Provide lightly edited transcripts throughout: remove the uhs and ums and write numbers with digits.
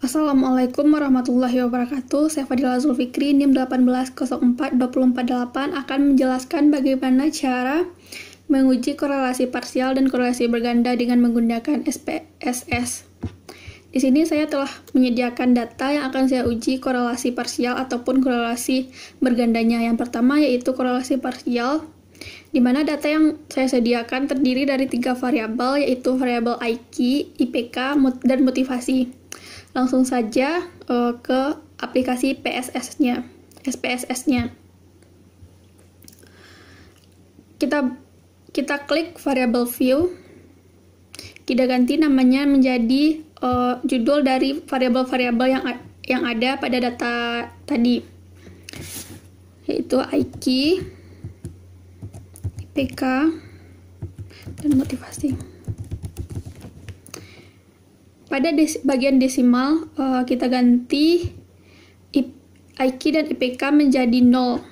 Assalamualaikum warahmatullahi wabarakatuh. Saya Fadila Zulfikri, NIM 1804248 akan menjelaskan bagaimana cara menguji korelasi parsial dan korelasi berganda dengan menggunakan SPSS. Di sini saya telah menyediakan data yang akan saya uji korelasi parsial ataupun korelasi bergandanya. Yang pertama yaitu korelasi parsial, di mana data yang saya sediakan terdiri dari 3 variabel, yaitu variabel IQ, IPK, dan motivasi. Langsung saja ke aplikasi SPSS-nya. Kita klik variable view. Kita ganti namanya menjadi judul dari variabel-variabel yang ada pada data tadi, yaitu IQ, IPK, dan motivasi. Pada bagian desimal, kita ganti IQ dan IPK menjadi 0.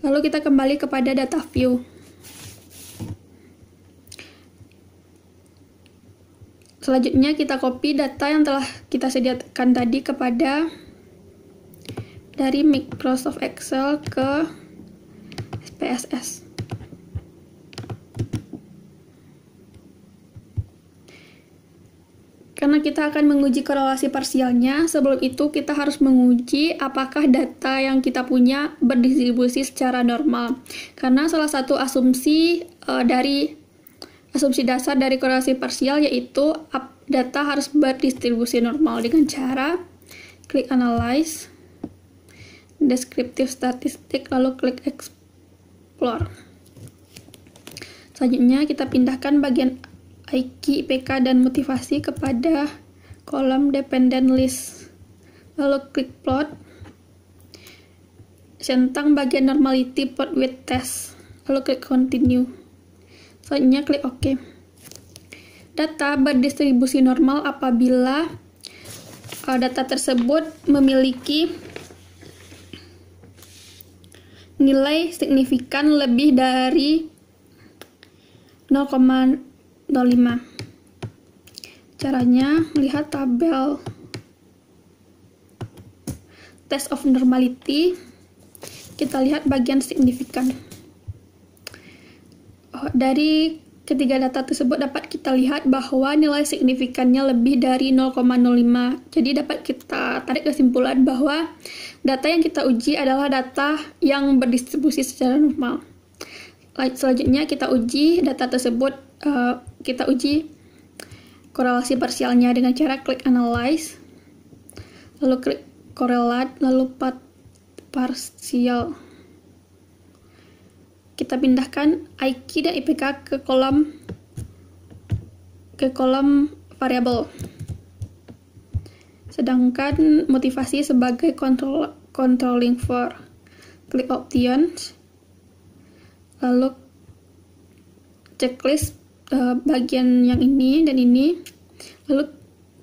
Lalu kita kembali kepada data view. Selanjutnya kita copy data yang telah kita sediakan tadi dari Microsoft Excel ke SPSS. Karena kita akan menguji korelasi parsialnya, sebelum itu kita harus menguji apakah data yang kita punya berdistribusi secara normal. Karena salah satu asumsi dasar dari korelasi parsial yaitu data harus berdistribusi normal dengan cara klik Analyze, Descriptive Statistic, lalu klik Explore. Selanjutnya kita pindahkan bagian IQ, IPK, dan motivasi kepada kolom Dependent List. Lalu klik Plot. Centang bagian Normality Plot with Test. Lalu klik Continue. Selanjutnya klik OK. Data berdistribusi normal apabila data tersebut memiliki nilai signifikan lebih dari 0,05. Caranya melihat tabel test of normality, kita lihat bagian signifikan. Dari ketiga data tersebut dapat kita lihat bahwa nilai signifikannya lebih dari 0,05. Jadi dapat kita tarik kesimpulan bahwa data yang kita uji adalah data yang berdistribusi secara normal. Selanjutnya kita uji data tersebut, kita uji korelasi parsialnya dengan cara klik Analyze, lalu klik Correlate, lalu Path Partial. Kita pindahkan IQ dan IPK ke kolom variabel, sedangkan motivasi sebagai controlling for. Klik Options, lalu checklist bagian yang ini dan ini, lalu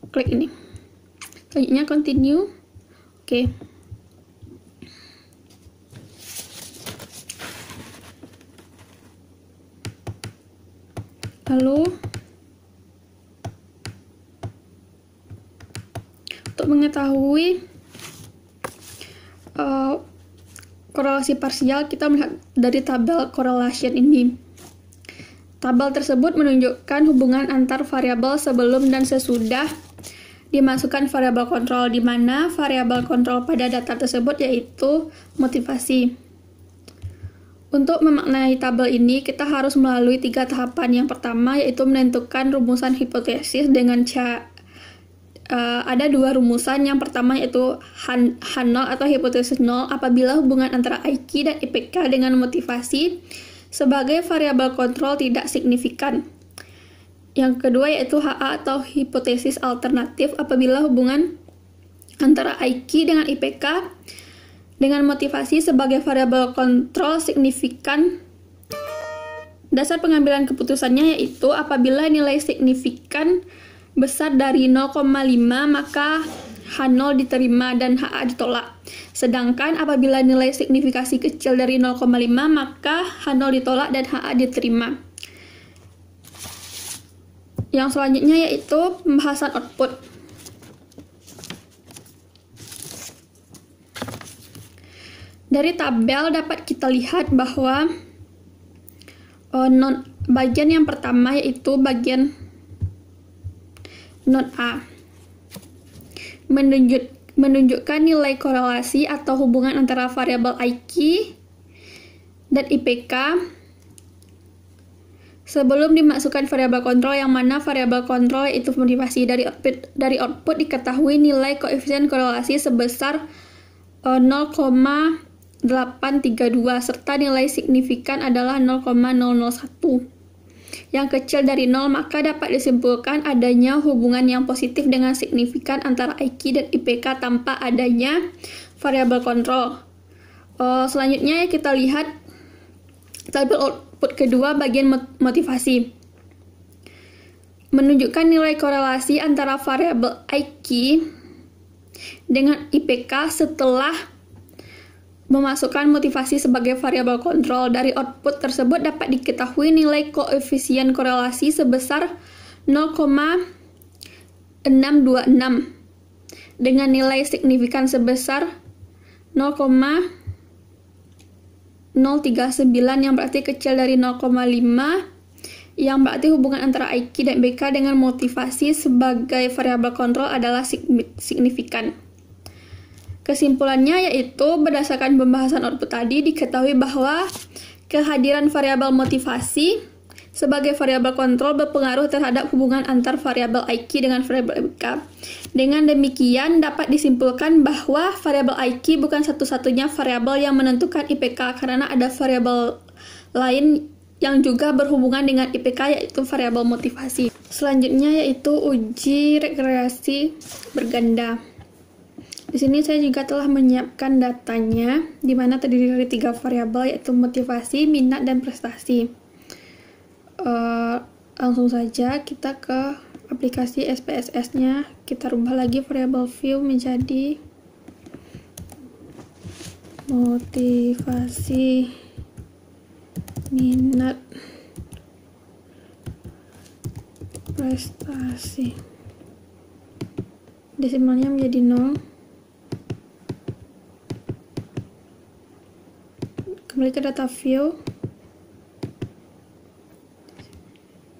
klik ini. Selanjutnya Continue. Oke. Lalu untuk mengetahui korelasi parsial, kita melihat dari tabel correlation ini. Tabel tersebut menunjukkan hubungan antar variabel sebelum dan sesudah dimasukkan variabel kontrol, di mana variabel kontrol pada data tersebut yaitu motivasi. Untuk memaknai tabel ini, kita harus melalui 3 tahapan. Yang pertama yaitu menentukan rumusan hipotesis dengan ada 2 rumusan. Yang pertama yaitu H0 atau hipotesis 0 apabila hubungan antara IQ dan IPK dengan motivasi sebagai variabel kontrol tidak signifikan. Yang kedua yaitu HA atau hipotesis alternatif apabila hubungan antara IQ dengan IPK dengan motivasi sebagai variabel kontrol signifikan. Dasar pengambilan keputusannya yaitu apabila nilai signifikan besar dari 0,5 maka H0 diterima dan HA ditolak. Sedangkan apabila nilai signifikasi kecil dari 0,5 maka H0 ditolak dan HA diterima. Yang selanjutnya yaitu pembahasan output. Dari tabel dapat kita lihat bahwa bagian yang pertama yaitu bagian not A menunjukkan nilai korelasi atau hubungan antara variabel IQ dan IPK sebelum dimasukkan variabel kontrol, yang mana variabel kontrol yaitu motivasi. Dari output diketahui nilai koefisien korelasi sebesar 0,832 serta nilai signifikan adalah 0,001 yang kecil dari 0, maka dapat disimpulkan adanya hubungan yang positif dengan signifikan antara IQ dan IPK tanpa adanya variabel kontrol. Selanjutnya kita lihat tabel output kedua bagian motivasi. Menunjukkan nilai korelasi antara variabel IQ dengan IPK setelah memasukkan motivasi sebagai variabel kontrol. Dari output tersebut dapat diketahui nilai koefisien korelasi sebesar 0,626 dengan nilai signifikan sebesar 0,039 yang berarti kecil dari 0,5, yang berarti hubungan antara IQ dan IPK dengan motivasi sebagai variabel kontrol adalah signifikan. Kesimpulannya yaitu berdasarkan pembahasan output tadi diketahui bahwa kehadiran variabel motivasi sebagai variabel kontrol berpengaruh terhadap hubungan antar variabel IQ dengan variabel IPK. Dengan demikian dapat disimpulkan bahwa variabel IQ bukan satu-satunya variabel yang menentukan IPK karena ada variabel lain yang juga berhubungan dengan IPK yaitu variabel motivasi. Selanjutnya yaitu uji regresi berganda. Di sini saya juga telah menyiapkan datanya, di mana terdiri dari 3 variabel yaitu motivasi, minat, dan prestasi. Langsung saja kita ke aplikasi SPSS-nya. Kita rubah lagi variabel view menjadi motivasi, minat, prestasi. Desimalnya menjadi 0. Kembali ke data view.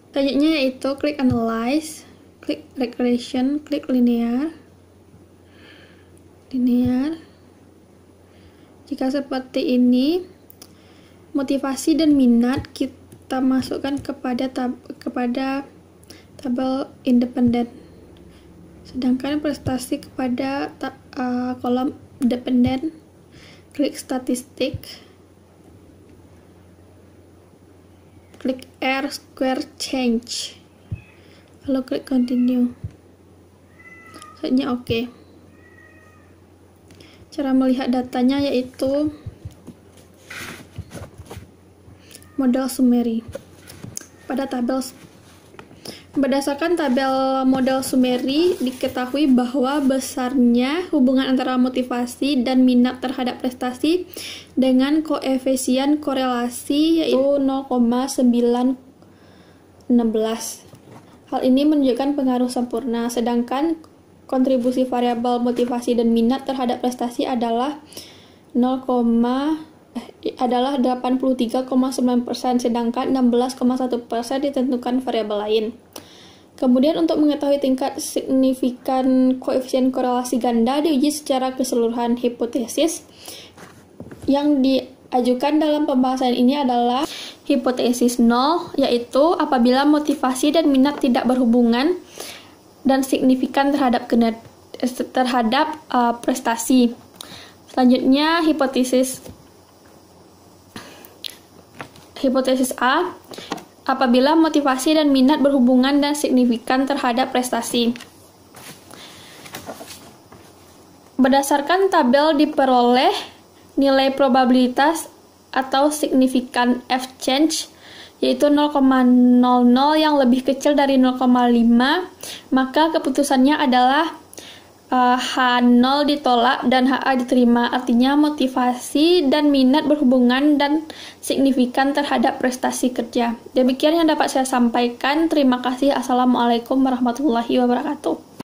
Selanjutnya yaitu klik analyze, klik regression, klik linear. Jika seperti ini, motivasi dan minat kita masukkan kepada tabel independen, sedangkan prestasi kepada kolom dependen. Klik statistik, klik R square change, lalu klik continue. Selanjutnya oke. Cara melihat datanya yaitu model summary pada tabel. Berdasarkan tabel model summary diketahui bahwa besarnya hubungan antara motivasi dan minat terhadap prestasi dengan koefisien korelasi yaitu 0,916. Hal ini menunjukkan pengaruh sempurna, sedangkan kontribusi variabel motivasi dan minat terhadap prestasi adalah 83,9%, sedangkan 16,1% ditentukan variabel lain. Kemudian untuk mengetahui tingkat signifikan koefisien korelasi ganda diuji secara keseluruhan. Hipotesis yang diajukan dalam pembahasan ini adalah hipotesis 0, yaitu apabila motivasi dan minat tidak berhubungan dan signifikan terhadap prestasi. Selanjutnya hipotesis A, apabila motivasi dan minat berhubungan dan signifikan terhadap prestasi. Berdasarkan tabel diperoleh nilai probabilitas atau signifikan F change yaitu 0,00 yang lebih kecil dari 0,5, maka keputusannya adalah H0 ditolak dan HA diterima. Artinya motivasi dan minat berhubungan dan signifikan terhadap prestasi kerja. Demikian yang dapat saya sampaikan. Terima kasih. Assalamualaikum warahmatullahi wabarakatuh.